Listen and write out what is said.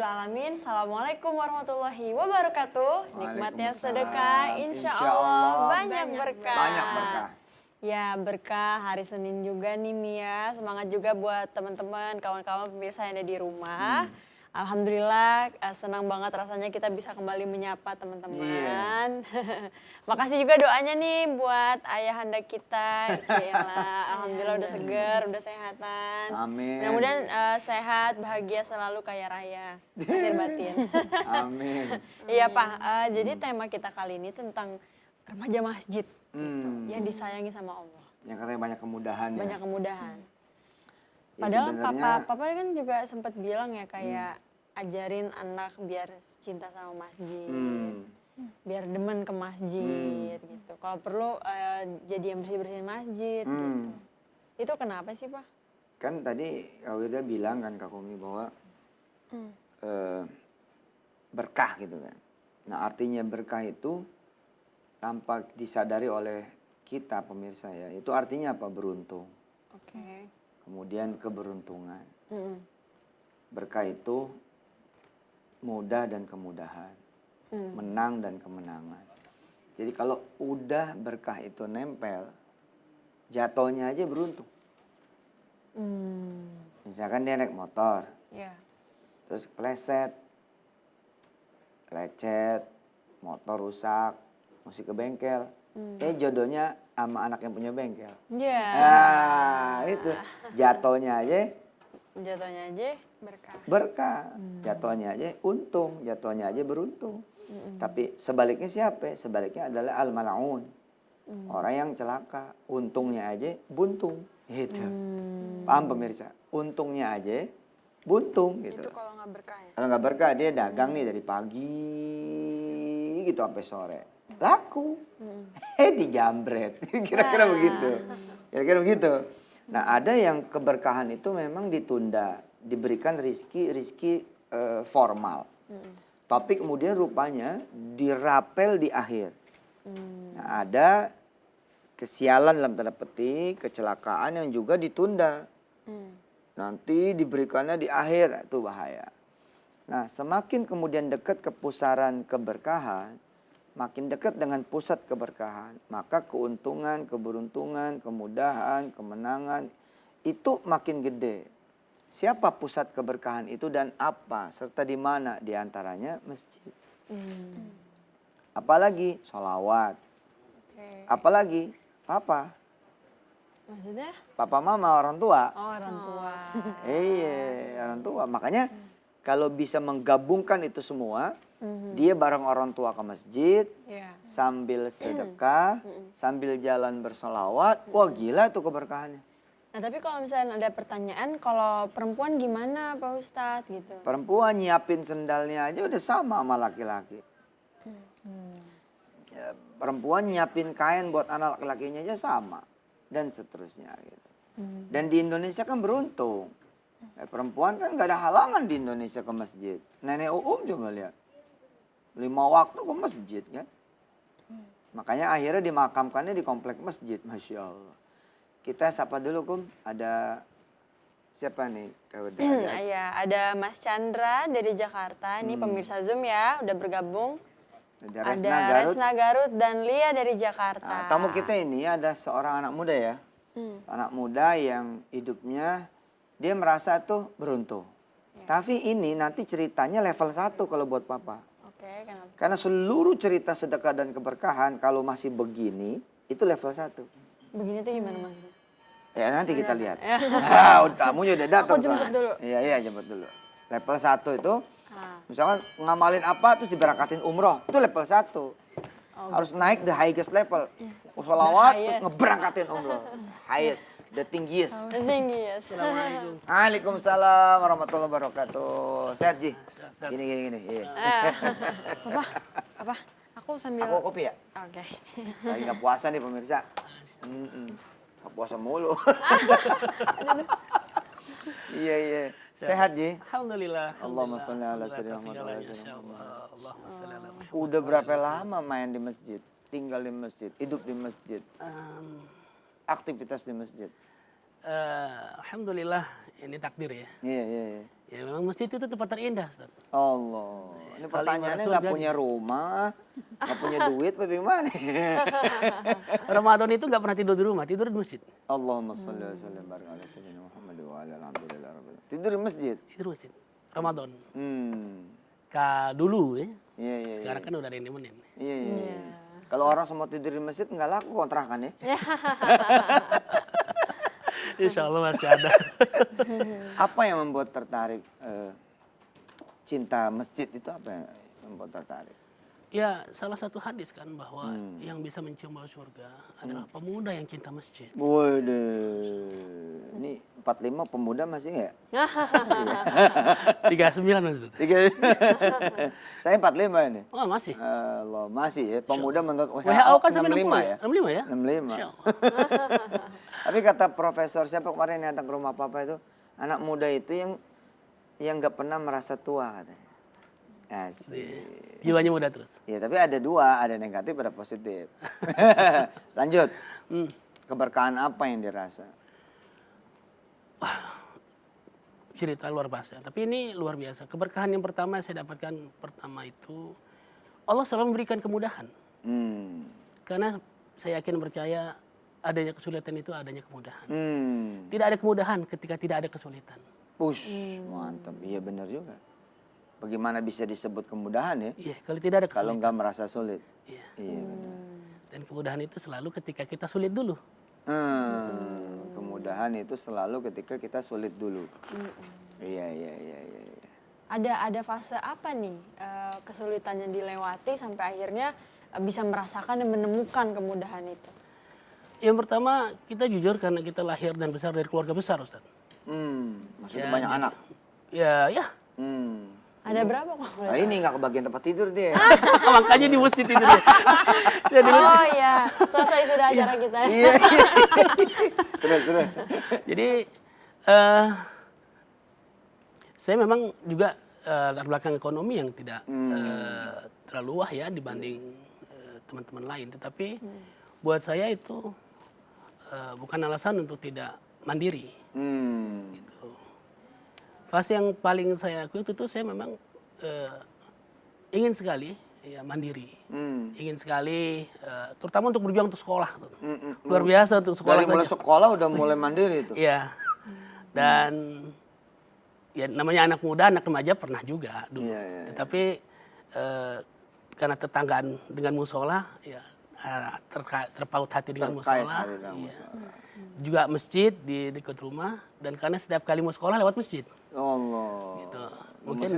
alamin. Assalamualaikum warahmatullahi wabarakatuh. Nikmatnya sedekah, insya Allah banyak berkah. Banyak berkah. Ya berkah hari Senin juga nih Mia. Semangat juga buat teman-teman, kawan-kawan pemirsa yang ada di rumah. Alhamdulillah senang banget rasanya kita bisa kembali menyapa teman-teman. Makasih juga doanya nih buat ayahanda kita. Cila. Alhamdulillah udah seger, udah sehatan. Amin. Mudah-mudahan sehat, bahagia selalu kaya raya. Lahir batin. Amin. Iya Pak, jadi tema kita kali ini tentang remaja masjid. Gitu, yang disayangi sama Allah. Yang katanya banyak kemudahan ya. Banyak kemudahan. Ya, Padahal sebenarnya- papa kan juga sempat bilang ya kayak ajarin anak biar cinta sama masjid, biar demen ke masjid gitu. Kalau perlu jadi yang bersih-bersihin masjid gitu. Itu kenapa sih Pak? Kan tadi Kak Wirda bilang kan Kak Kumi bahwa berkah gitu kan. Nah artinya berkah itu tanpa disadari oleh kita pemirsa ya. Itu artinya apa? Beruntung. Oke. Kemudian keberuntungan. Berkah itu mudah dan kemudahan. Menang dan kemenangan. Jadi kalau udah berkah itu nempel, jatuhnya aja beruntung. Misalkan dia naik motor, Ya. terus kepleset, lecet, motor rusak, mesti ke bengkel. Jodohnya sama anak yang punya bengkel. Ya. Nah, itu jatuhnya aja Jatuhnya aja berkah. berkah, jatuhnya aja untung, jatuhnya aja beruntung. Tapi sebaliknya siapa? Sebaliknya adalah al-mal'un. Orang yang celaka, untungnya aja buntung. Gitu. Paham pemirsa? Untungnya aja buntung gitu. Itu kalau nggak berkah ya? Kalau nggak berkah dia dagang nih dari pagi gitu sampai sore. Laku. Dijambret. Kira-kira begitu. Kira-kira begitu. Nah, ada yang keberkahan itu memang ditunda, diberikan rizki formal. Tapi kemudian rupanya dirapel di akhir. Nah, ada kesialan dalam tanda petik, kecelakaan yang juga ditunda. Nanti diberikannya di akhir, itu bahaya. Nah, semakin kemudian dekat ke pusaran keberkahan, makin dekat dengan pusat keberkahan, maka keuntungan, keberuntungan, kemudahan, kemenangan itu makin gede. Siapa pusat keberkahan itu dan apa serta di mana? Di antaranya masjid. Apalagi sholawat. Oke. Apalagi papa, Maksudnya? papa mama orang tua. Oh, orang tua. Iya, orang tua. Makanya kalau bisa menggabungkan itu semua, dia bareng orang tua ke masjid, Iya. sambil sedekah, sambil jalan bersolawat. Wah gila tuh keberkahannya. Nah, tapi kalau misalnya ada pertanyaan, kalau perempuan gimana Pak Ustadz gitu? Perempuan nyiapin sendalnya aja udah sama sama laki-laki. Ya, perempuan nyiapin kain buat anak laki-lakinya aja sama. Dan seterusnya gitu. Dan di Indonesia kan beruntung. Perempuan kan gak ada halangan di Indonesia ke masjid. Nenek coba lihat. 5 waktu ke masjid kan. Makanya akhirnya dimakamkannya di komplek masjid. Masya Allah. Kita sapa dulu Kum. Ada siapa nih? Iya, ada Mas Chandra dari Jakarta. Ini pemirsa Zoom ya, udah bergabung. Ada Ada Resna Garut dan Lia dari Jakarta. Nah, tamu kita ini ada seorang anak muda ya. Anak muda yang hidupnya dia merasa tuh beruntung. Tapi ini nanti ceritanya level 1 kalau buat papa. Oke, kenapa? Karena seluruh cerita sedekah dan keberkahan kalau masih begini itu level 1. Begini tuh gimana maksudnya? Ya nanti kita lihat. Nah, tamunya udah datang. Aku jemput dulu. Iya jemput dulu. Level 1 itu misalkan ngamalin apa terus diberangkatin umroh. Itu level 1. Harus naik the highest level. Sholawat terus ngeberangkatin umroh. Highest, the tinggiest. Tinggi ya. Assalamualaikum. Waalaikumsalam warahmatullahi wabarakatuh. Sehat Ji? Gini. Iya. Apa? Aku sambil... Aku kopi ya? Oke. Lagi gak puasa nih pemirsa. Gak puasa mulu. Iya. Sehat Ji? Alhamdulillah. Allahumma sholli ala sayyidina Muhammad. Allahumma sholli ala Muhammad. Udah berapa lama main di masjid? Tinggal di masjid, hidup di masjid, aktivitas di masjid? Alhamdulillah ini takdir ya. Iya. Ya memang masjid itu tempat terindah, Ustaz. Allah. Ini Paling pertanyaannya surga nggak gitu. punya rumah, nggak punya duit, apa gimana? Ramadan itu nggak pernah tidur di rumah, tidur di masjid. Allahumma sholli wa sallim barik ala sayyidina Muhammad wa ala alhamdulillah rabbil alamin. Tidur di masjid. Tidur di masjid. Ramadan. Hmm. Dulu ya. Iya, iya. Sekarang kan udah ada yang nemenin. Iya, iya. Kalau orang semua tidur di masjid nggak laku kontrakan ya. Insya Allah masih ada. Apa yang membuat tertarik cinta masjid itu apa yang membuat tertarik? Ya salah satu hadis kan bahwa yang bisa mencium bau surga adalah pemuda yang cinta masjid. Waduh, ini 45 pemuda masih nggak? 39 Mas. Saya 45 ini. Oh masih. Allah, masih ya, pemuda menurut WHO kan sampai 65 ya? 65 ya? 65. Insya Allah. Tapi kata profesor siapa kemarin yang datang ke rumah papa itu, anak muda itu yang nggak pernah merasa tua katanya. Asik. Jiwanya muda terus. Ya, tapi ada dua, ada negatif, ada positif. Lanjut. Keberkahan apa yang dirasa? Cerita luar biasa. Tapi ini luar biasa. Keberkahan yang pertama saya dapatkan pertama itu Allah selalu memberikan kemudahan. Hmm. Karena saya yakin percaya adanya kesulitan itu adanya kemudahan. Hmm. Tidak ada kemudahan ketika tidak ada kesulitan. Push, mantap. Iya benar juga. Bagaimana bisa disebut kemudahan ya? Iya, kalau tidak ada Kalau kesulitan. nggak merasa sulit. Iya. Iya benar. Dan kemudahan itu selalu ketika kita sulit dulu. Kemudahan itu selalu ketika kita sulit dulu. Iya. Ada fase apa nih kesulitan yang dilewati sampai akhirnya bisa merasakan dan menemukan kemudahan itu? Yang pertama, kita jujur karena kita lahir dan besar dari keluarga besar, Ustaz. Maksudnya Ya, banyak jadi- anak. Ya. Ada berapa kok? Nah, ini nggak kebagian tempat tidur dia. Makanya di masjid itu dia. Jadi, Oh iya, selesai sudah acara kita. Iya. Terus. jadi saya memang juga latar belakang ekonomi yang tidak terlalu wah ya dibanding teman-teman lain. Tetapi buat saya itu bukan alasan untuk tidak mandiri. Gitu. Fase yang paling saya akui itu saya memang ingin sekali ya mandiri, ingin sekali terutama untuk berjuang untuk sekolah. Luar biasa untuk sekolah Dari mulai saja. sekolah udah mulai mandiri itu. Iya. Dan ya namanya anak muda, anak remaja pernah juga dulu. Iya. Tetapi karena tetanggaan dengan musola, ya terpaut hati dengan Terkait musola. hari dengan Iya. musola. Juga masjid di dekat rumah dan karena setiap kali mau sekolah lewat masjid. Allah. Gitu. Mungkin